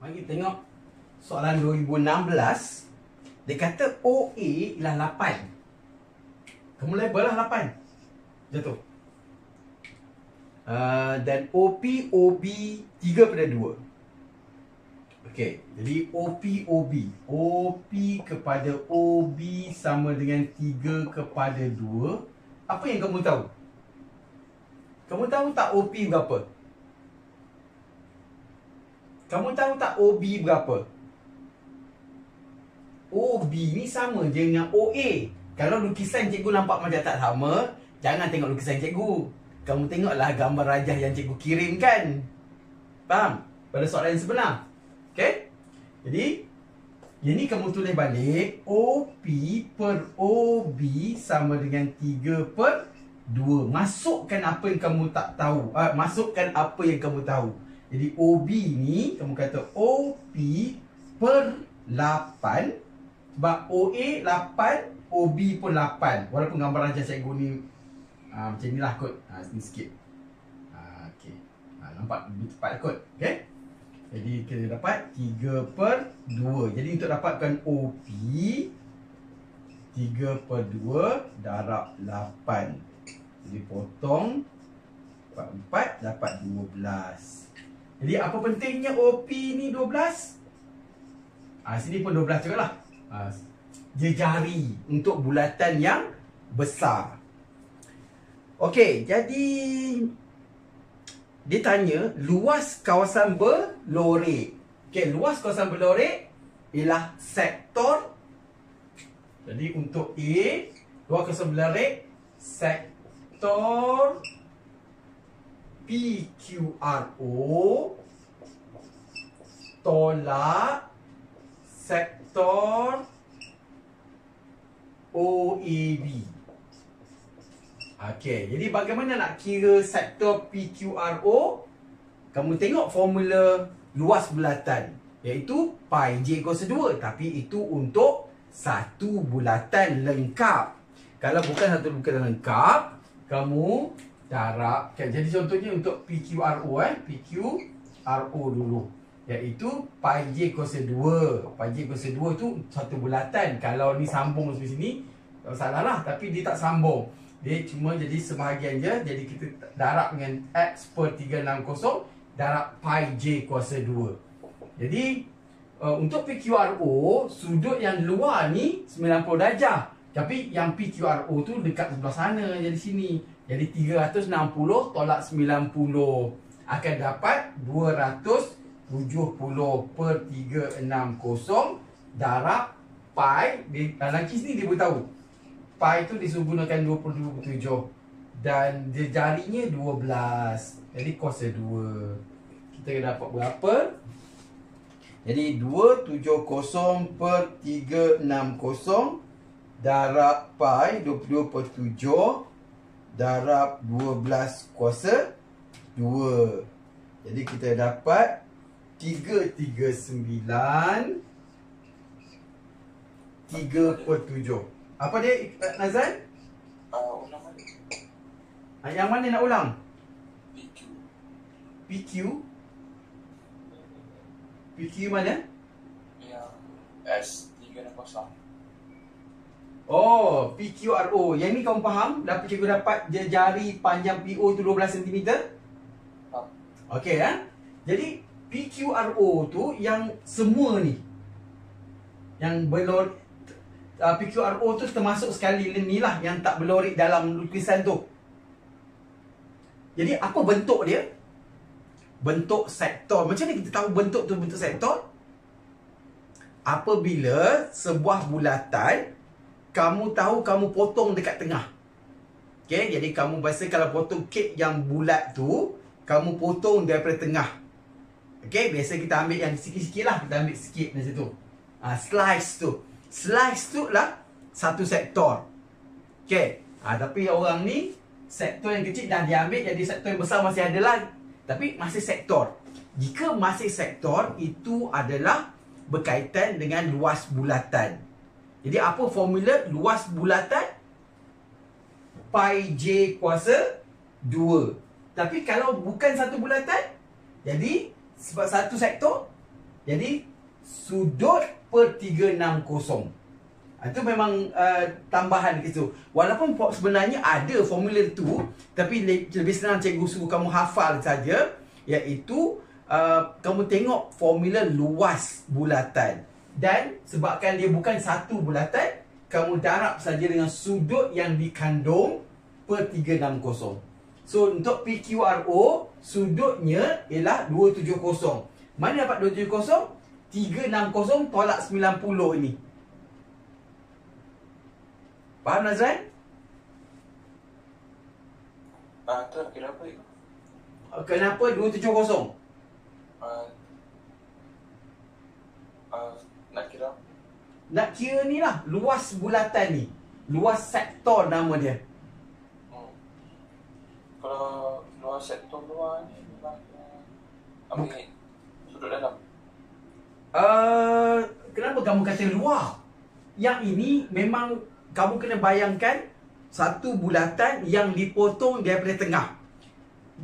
Mari kita tengok soalan 2016. Dia kata OA ialah 8. Kamu label lah 8. Jatuh. Dan OP, OB 3/2. Okey, jadi OP, OB. OP kepada OB sama dengan 3/2. Apa yang kamu tahu? Kamu tahu tak OP berapa? Kamu tahu tak OB berapa? OB ni sama je dengan OA. Kalau lukisan cikgu nampak macam tak sama, jangan tengok lukisan cikgu. Kamu tengoklah gambar rajah yang cikgu kirim kan. Faham? Pada soalan yang sebenar. Okey? Jadi, ini kamu tulis balik. OP per OB sama dengan 3/2. Masukkan apa yang kamu tak tahu. Masukkan apa yang kamu tahu. Jadi, OB ni, kamu kata OP per 8. Sebab OA 8, OB pun 8. Walaupun gambar rajah cikgu ni macam ni lah kot. Sini sikit. Okey. Nampak lebih tepat kot. Okey. Jadi kita dapat 3/2. Jadi untuk dapatkan OP, 3/2 darab 8. Jadi potong 4 dapat 12. Jadi apa pentingnya OP ni 12? Sini pun 12 juga lah. Jari untuk bulatan yang besar. Okey, jadi dia tanya luas kawasan berlorek. Okey, luas kawasan berlorek ialah sektor. Jadi untuk A, luas kawasan berlorek sektor PQRO tolak sektor OAB. Okey, jadi bagaimana nak kira sektor PQRO? Kamu tengok formula luas bulatan, iaitu pi j kuasa 2. Tapi itu untuk satu bulatan lengkap. Kalau bukan satu bulatan lengkap, kamu darab. Jadi contohnya untuk PQRO, PQRO dulu, iaitu pi j kuasa 2. Pi j kuasa 2 tu satu bulatan. Kalau ni sambung sampai sini, tak salah lah. Tapi dia tak sambung. Dia cuma jadi sebahagian je. Jadi kita darab dengan X per 360 darab pi j kuasa 2. Jadi untuk PQRO, sudut yang luar ni 90 darjah. Tapi yang PQRO tu dekat sebelah sana, jadi sini. Jadi 360 tolak 90 akan dapat 270 per 360 darab pi. Nanti sini dia beritahu pi tu disuruh gunakan 27 dan dia jarinya 12. Jadi kuasa 2. Kita dapat berapa? Jadi 270 per 360 darab pi 22/7 darab 12 kuasa 2. Jadi kita dapat 339 3/7. Apa dia, Nazan? Ulang balik. Yang mana nak ulang? PQ. PQ? PQ mana? Yang S360. Oh, PQRO. Yang ni kamu faham? Cikgu dapat jari panjang PO tu 12 cm? Okey, Jadi PQRO tu yang semua ni. Yang PQRO tu termasuk sekali ni lah yang tak berlorik dalam lukisan tu. Jadi apa bentuk dia? Bentuk sektor. Macam mana kita tahu bentuk tu bentuk sektor? Apabila sebuah bulatan kamu tahu kamu potong dekat tengah. Okey, jadi kamu biasa kalau potong kek yang bulat tu, kamu potong daripada tengah. Okey, biasa kita ambil yang sikit-sikit lah. Kita ambil sikit dari situ. Slice tu. Slice tu lah satu sektor. Okey. Tapi orang ni sektor yang kecil dah diambil, jadi sektor yang besar masih ada lah. Tapi masih sektor. Jika masih sektor, itu adalah berkaitan dengan luas bulatan. Jadi apa formula luas bulatan? Pi j kuasa 2. Tapi kalau bukan satu bulatan, jadi sebab satu sektor, Jadi sudut per 360. Itu memang tambahan ke situ. Walaupun sebenarnya ada formula tu, tapi lebih senang cikgu suruh kamu hafal saja, iaitu kamu tengok formula luas bulatan. Dan sebabkan dia bukan satu bulatan, kamu darab saja dengan sudut yang dikandung per 360. So untuk PQRO, sudutnya ialah 270. Mana dapat 270? 360 tolak 90 ini. Faham Nazran? Tu nak kira apa ni? Kenapa 270? Nak kira? Nak kira ni lah, luas bulatan ni. Luas sektor nama dia. Kalau luar sektor luar ni memang ambil sudut dalam. Kenapa kamu kata luar? Yang ini memang kamu kena bayangkan satu bulatan yang dipotong daripada tengah.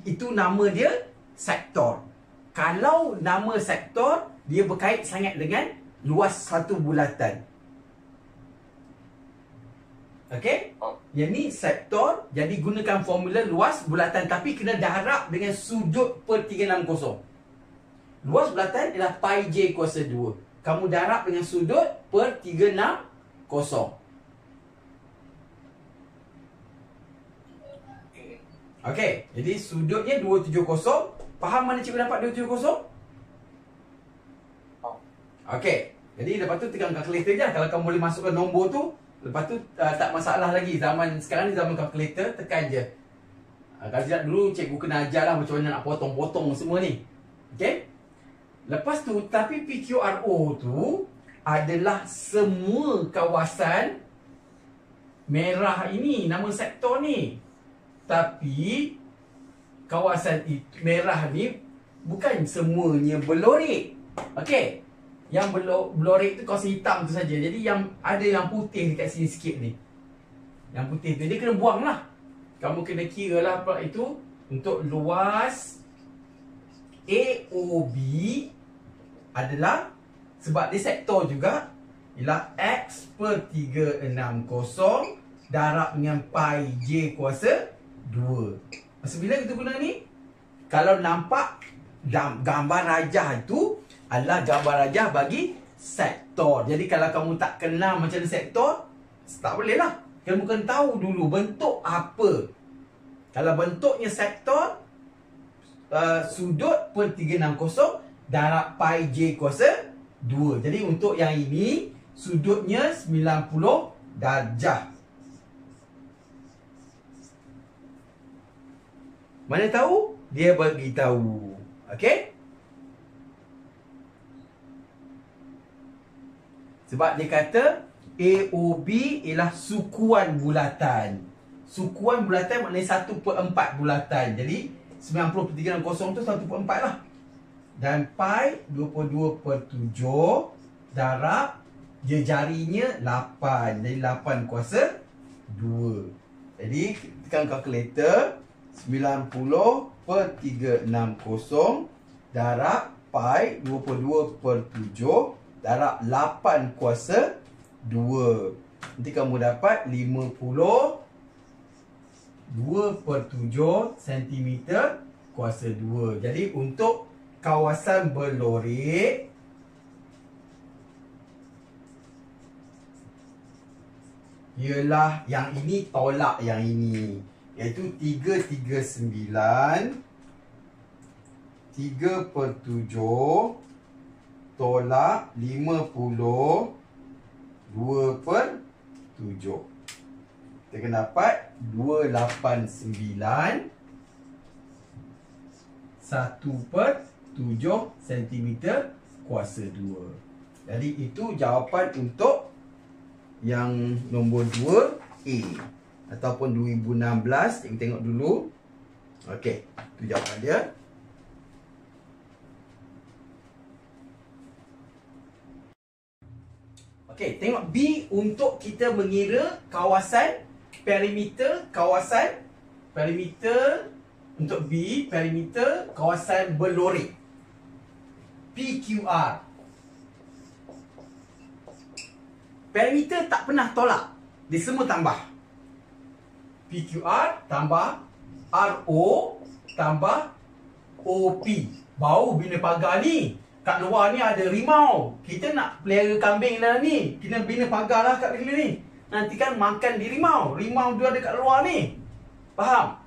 Itu nama dia sektor. Kalau nama sektor, dia berkait sangat dengan luas satu bulatan. Okey? Yang ni sektor, jadi gunakan formula luas bulatan, tapi kena darab dengan sudut per 360. Luas bulatan ialah pi j kuasa 2. Kamu darab dengan sudut per 360. Okey, jadi sudutnya 270. Faham mana cikgu dapat 270? Okey, jadi lepas tu tekan kalkulator je. Kalau kamu boleh masukkan nombor tu, lepas tu tak masalah lagi. Zaman sekarang ni zaman kalkulator, tekan je. Kalau tidak dulu cikgu kena ajar lah macam mana nak potong-potong semua ni. Okey. Lepas tu, tapi PQRO tu adalah semua kawasan merah ini, nama sektor ni. Tapi kawasan merah ni bukan semuanya berlorek. Okey. Yang berlorek tu kawasan hitam tu saja. Jadi yang ada yang putih dekat sini sikit ni. Yang putih tu dia kena buang lah. Kamu kena kira lah pula itu untuk luas AOB adalah, sebab dia sektor juga, ialah X per 360 darab dengan pi J kuasa 2. Masa bila kita guna ni? Kalau nampak gambar rajah itu adalah gambar rajah bagi sektor. Jadi kalau kamu tak kenal macam mana sektor, tak boleh lah. Kamu kena tahu dulu bentuk apa. Kalau bentuknya sektor, sudut per 360 darab pi J kuasa 2. Jadi untuk yang ini, sudutnya 90 darjah. Mana tahu? Dia bagi tahu. Okey? Sebab dia kata AOB ialah sukuan bulatan. Sukuan bulatan maknanya 1/4 bulatan. Jadi 90/360 tu 1/4 lah. Dan pi 22/7 darab dia jarinya 8. Jadi 8 kuasa 2. Jadi tekan kalkulator. 90/360 darab pi 22/7 darab 8 kuasa 2. Nanti kamu dapat 52/7 cm kuasa 2. Jadi untuk kawasan berlorek, ialah yang ini tolak yang ini, iaitu 339 3/7 tolak 50 2/7. Kita akan dapat 289 1/7 cm kuasa 2. Jadi itu jawapan untuk yang nombor 2A. Ataupun 2016. Kita tengok dulu. Okey, itu jawapan dia. Okey, tengok B untuk kita mengira kawasan perimeter, untuk B, perimeter kawasan berlorek. PQR. Perimeter tak pernah tolak. Dia semua tambah. PQR tambah RO tambah OP. Baru bina pagar ni. Kat luar ni ada rimau. Kita nak pelihara kambing dah ni. Kena bina pagar lah kat sini ni. Nanti kan makan di rimau. Rimau tu ada kat luar ni. Faham?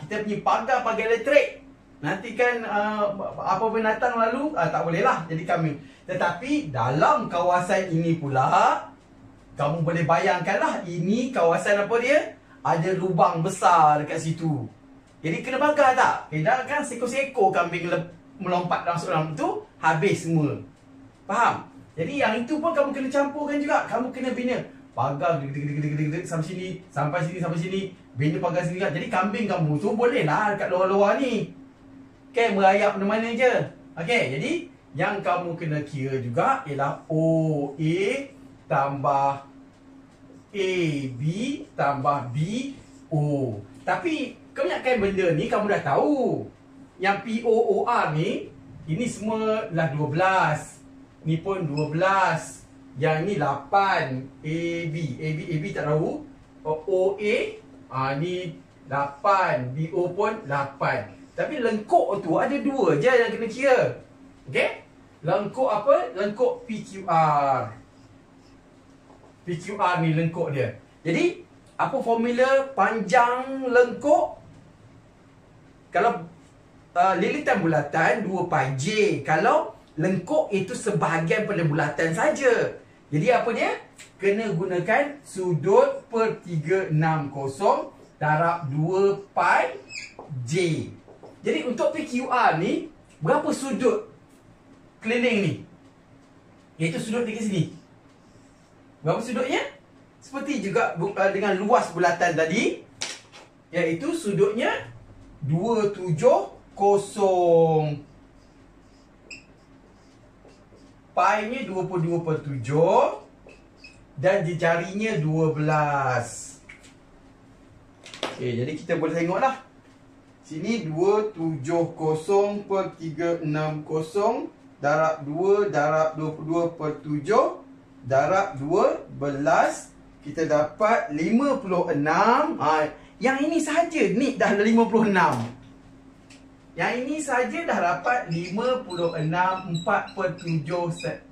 Kita punya pagar elektrik. Nanti kan apa binatang lalu tak boleh lah jadi kambing. Tetapi dalam kawasan ini pula, kamu boleh bayangkan lah, ini kawasan apa dia? Ada lubang besar dekat situ. Jadi kena pagar tak? Dah kan seekor-seekor kambing melompat dalam tu, habis semua. Faham? Jadi yang itu pun kamu kena campurkan juga. Kamu kena bina pagar sampai sini. Bina pagar sini. Jadi kambing kamu tu boleh lah dekat luar-luar ni. Okay, merayap mana-mana je. Okay, jadi yang kamu kena kira juga ialah OA tambah AB tambah BO. Tapi kebanyakan benda ni kamu dah tahu. Yang POOR ni, ini semua lah 12. Ni pun 12. Yang ni 8. AB tak tahu. OA ni 8. BO pun 8. Tapi lengkuk tu ada 2 je yang kena kira. Okey? Lengkuk apa? Lengkuk PQR. PQR ni lengkuk dia. Jadi, apa formula panjang lengkuk? Kalau lilitan bulatan 2 pi J. Kalau lengkuk itu sebahagian pada bulatan saja. Jadi apa dia? Kena gunakan sudut per 360 darab 2 pi J. Jadi untuk PQR ni, berapa sudut keliling ni? Iaitu sudut dekat sini. Berapa sudutnya? Seperti juga dengan luas bulatan tadi, iaitu sudutnya 270. Pi-nya 22/7 dan jarinya 12. Okey, jadi kita boleh tengoklah. Sini 270/360 darab 2 darab 22/7 darab 12, kita dapat 56. Yang ini saja ni dah 56. Yang ini saja dah dapat 56 4/7 set.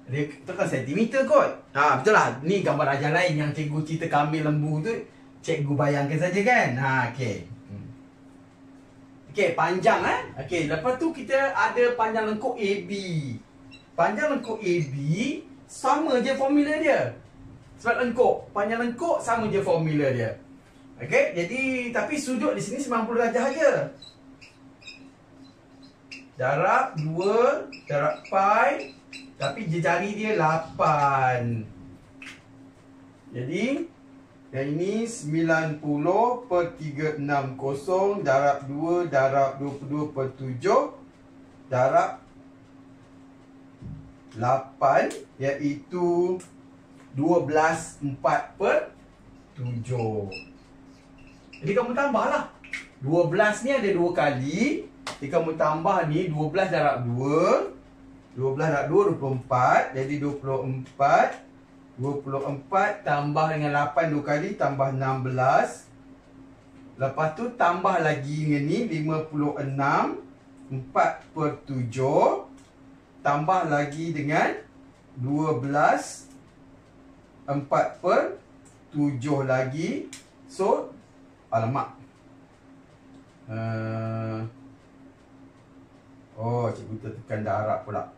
Dia tu kan sentimeter kot. Betul lah. Ni gambar ajar lain yang cikgu cerita kambing lembu tu. Cikgu bayangkan saja kan. Okey. Okey, panjang Okey, lepas tu kita ada panjang lengkuk AB. Panjang lengkuk AB sama je formula dia. Sebab lengkuk, panjang lengkuk sama je formula dia. Okey, jadi tapi sudut di sini 90 darjah aja. Darab 2 darab pi, tapi jari dia 8. Jadi yang ini 90/360 darab 2 darab 22/7 darab 8, iaitu 12/4/7. Jadi kamu tambahlah. 12 ni ada 2 kali. Jadi kamu tambah ni 12 darab 2. 12 darab 2 24. Jadi 24 tambah dengan 8 2 kali tambah 16. Lepas tu tambah lagi dengan ni 56 4/7 tambah lagi dengan 12 4/7 lagi. So alamak. Cikgu tertekan darab pula.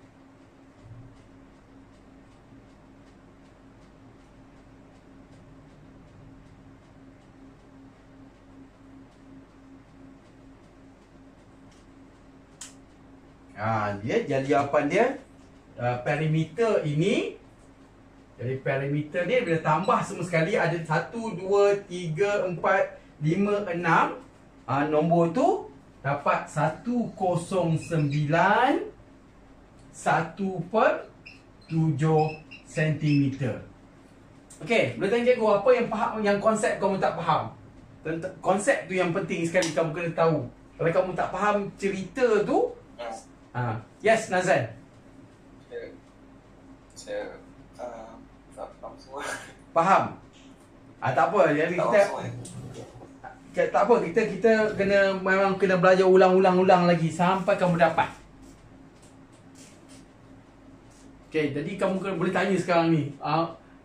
Dia jaliapan dia perimeter ini. Jadi perimeter dia bila tambah semua sekali ada 1 2 3 4 5 6. Nombor tu dapat 109 1/7 cm. Okey, boleh tanya cikgu apa yang faham, yang konsep kamu tak faham? Konsep tu yang penting sekali kamu kena tahu. Kalau kamu tak faham cerita tu, yes, Nazan. Saya Faham? Tak apa. Jadi Tak kita masuk tak apa, kita memang kena belajar ulang lagi sampai kamu dapat. Okey, jadi kamu boleh tanya sekarang ni,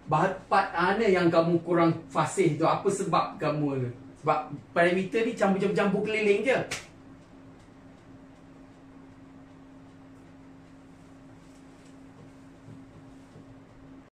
part mana yang kamu kurang fasih tu? Apa sebab kamu tu? Sebab parameter ni campur-campur keliling je.